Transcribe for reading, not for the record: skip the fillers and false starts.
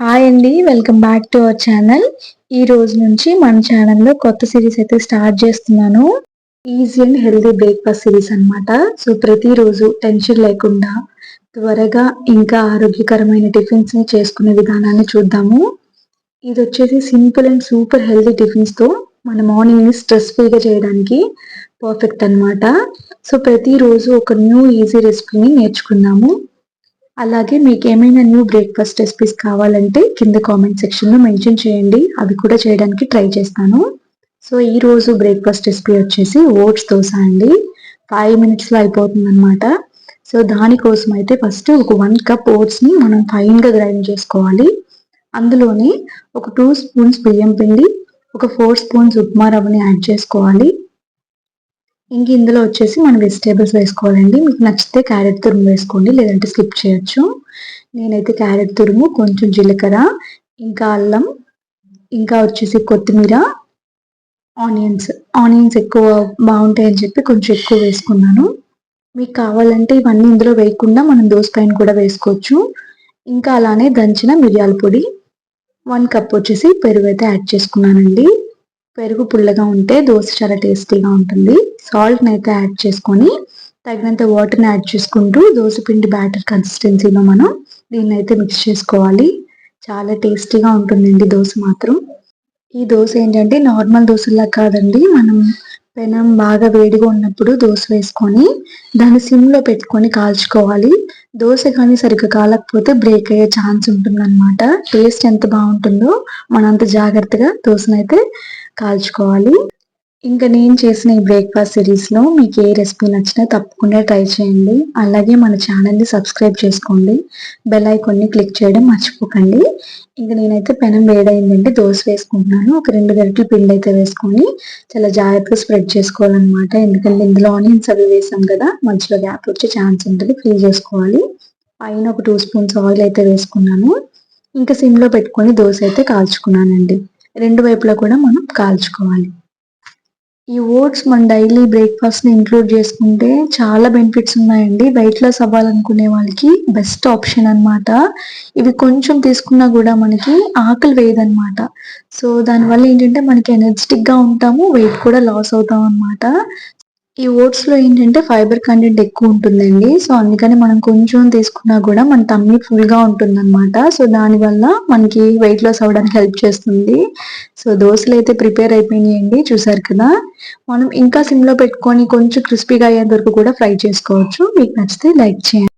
Hi అండి. Welcome back to our channel. ఈ రోజు నుంచి మన ఛానల్‌లో కొత్త సిరీస్ అయితే స్టార్ట్ చేస్తున్నాను. Easy and healthy breakfast series అన్నమాట. సో, ప్రతిరోజు టెన్షన్ లేకుండా త్వరగా ఇంకా ఆరోగ్యకరమైన టిఫిన్స్‌ని చేసుకునే విధానాన్ని చూద్దాము. ఇదొచ్చేసి సింపుల్ అండ్ సూపర్ హెల్తీ టిఫిన్స్‌తో మన మార్నింగ్‌ని స్ట్రెస్ ఫ్రీగా చేయడానికి పర్ఫెక్ట్ అన్నమాట. సో, ప్రతిరోజు ఒక న్యూ ఈజీ రెసిపీని నేర్చుకుందాము. అలాగే మీకేమైనా న్యూ బ్రేక్‌ఫాస్ట్ రెసిపీస్ కావాలంటే కింద కామెంట్ సెక్షన్‌లో మెన్షన్ చేయండి. అవి కూడా చేయడానికి ట్రై చేస్తాను. సో, ఈరోజు బ్రేక్‌ఫాస్ట్ రెసిపీ వచ్చేసి ఓట్స్ దోస అండి. 5 మినిట్స్‌లో అయిపోతుందనమాట. సో, దానికోసం అయితే ఫస్ట్ ఒక 1 కప్ ఓట్స్‌ని మనం ఫైన్‌గా గ్రైండ్ చేసుకోవాలి. అందులోనే ఒక 2 స్పూన్స్ బియ్యం పిండి, ఒక 4 స్పూన్స్ ఉప్మా రవ్వని యాడ్ చేసుకోవాలి. ఇందులో వచ్చేసి మనం వెజిటబుల్స్ వేసుకోవాలండి. మీకు నచ్చితే క్యారెట్ తురుము వేసుకోండి. లేదంటే స్కిప్ చేయొచ్చు. నేనైతే క్యారెట్ తురుము, కొంచెం జీలకర్ర, ఇంకా అల్లం, ఇంకా వచ్చేసి కొత్తిమీర, ఆనియన్స్ ఎక్కువ బావుంటాయని చెప్పి కొంచెం ఎక్కువ వేసుకున్నాను. మీకు కావాలంటే ఇవన్నీ ఇందులో వేయకుండా మనం దోస పైన కూడా వేసుకోవచ్చు. ఇంకా అలానే దంచిన మిరియాల పొడి, 1 కప్ వచ్చేసి పెరుగైతే యాడ్ చేసుకున్నానండి. పెరుగు పుల్లగా ఉంటే దోస చాలా టేస్టీగా ఉంటుంది. సాల్ట్‌ని అయితే యాడ్ చేసుకొని, తగినంత వాటర్‌ని యాడ్ చేసుకుంటూ దోస పిండి బ్యాటర్ కన్సిస్టెన్సీలో మనం దీన్నైతే మిక్స్ చేసుకోవాలి. చాలా టేస్టీగా ఉంటుందండి దోస మాత్రం. ఈ దోస ఏంటంటే నార్మల్ దోసల్లా కాదండి. మనం పెనం బాగా వేడిగా ఉన్నప్పుడు దోస వేసుకొని, దాన్ని సిమ్‌లో పెట్టుకొని కాల్చుకోవాలి. దోస కానీ సరిగ్గా కాలకపోతే బ్రేక్ అయ్యే ఛాన్స్ ఉంటుందనమాట. టేస్ట్ ఎంత బావుంటుందో మనంత జాగ్రత్తగా దోసనైతే కాల్చుకోవాలి. ఇంకా నేను చేసిన ఈ బ్రేక్‌ఫాస్ట్ సిరీస్‌లో మీకు ఏ రెసిపీ నచ్చినా తప్పకుండా ట్రై చేయండి. అలాగే మన ఛానెల్‌ని సబ్స్క్రైబ్ చేసుకోండి. బెల్ ఐకాన్‌ని క్లిక్ చేయడం మర్చిపోకండి. నేనైతే పెనం వేడయిందంటే దోస వేసుకుంటున్నాను. ఒక 2 గరిటెల పిండైతే వేసుకొని చాలా జాగ్రత్తగా స్ప్రెడ్ చేసుకోవాలనమాట. ఎందుకంటే ఇందులో ఆనియన్స్ అవి వేసాం కదా! మధ్యలో గ్యాప్ వచ్చే ఛాన్స్ ఉంటది. ఫిల్ చేసుకోవాలి. పైన ఒక 2 స్పూన్స్ ఆయిల్ అయితే వేసుకున్నాను. ఇంకా సిమ్‌లో పెట్టుకొని దోస అయితే కాల్చుకున్నానండి. 2 వైపులా కూడా మనం కాల్చుకోవాలి. ఈ ఓట్స్ మన డైలీ బ్రేక్‌ఫాస్ట్‌ని ఇంక్లూడ్ చేసుకుంటే చాలా బెనిఫిట్స్ ఉన్నాయండి. వెయిట్ లాస్ అవ్వాలనుకునే వాళ్ళకి బెస్ట్ ఆప్షన్ అన్నమాట. ఇవి కొంచెం తీసుకున్నా గూడా మనకి ఆకలి వేయదనమాట. సో, దానివల్ల ఏంటంటే మనకి ఎనర్జిటిక్‌గా ఉంటాము. వెయిట్ కూడా లాస్ అవుతాం అన్నమాట. ఈ ఓట్స్‌లో ఏంటంటే ఫైబర్ కంటెంట్ ఎక్కువుంటుందండి. సో, అందుకని మనం కొంచెం తీసుకున్నా గూడా మన టమ్మీ ఫుల్‌గా ఉంటుందనమాట. సో, దానివల్ల మనకి వెయిట్ లాస్ అవ్వడానికి హెల్ప్ చేస్తుంది. సో, దోసలైతే ప్రిపేర్ అయిపోయినాయండి. చూసారు కదా! మనం ఇంకా సిమ్‌లో పెట్టుకొని కొంచెం క్రిస్పీగా అయ్యేంత వరకు కూడా ఫ్రై చేసుకోవచ్చు. మీకు నచ్చితే లైక్ చేయండి.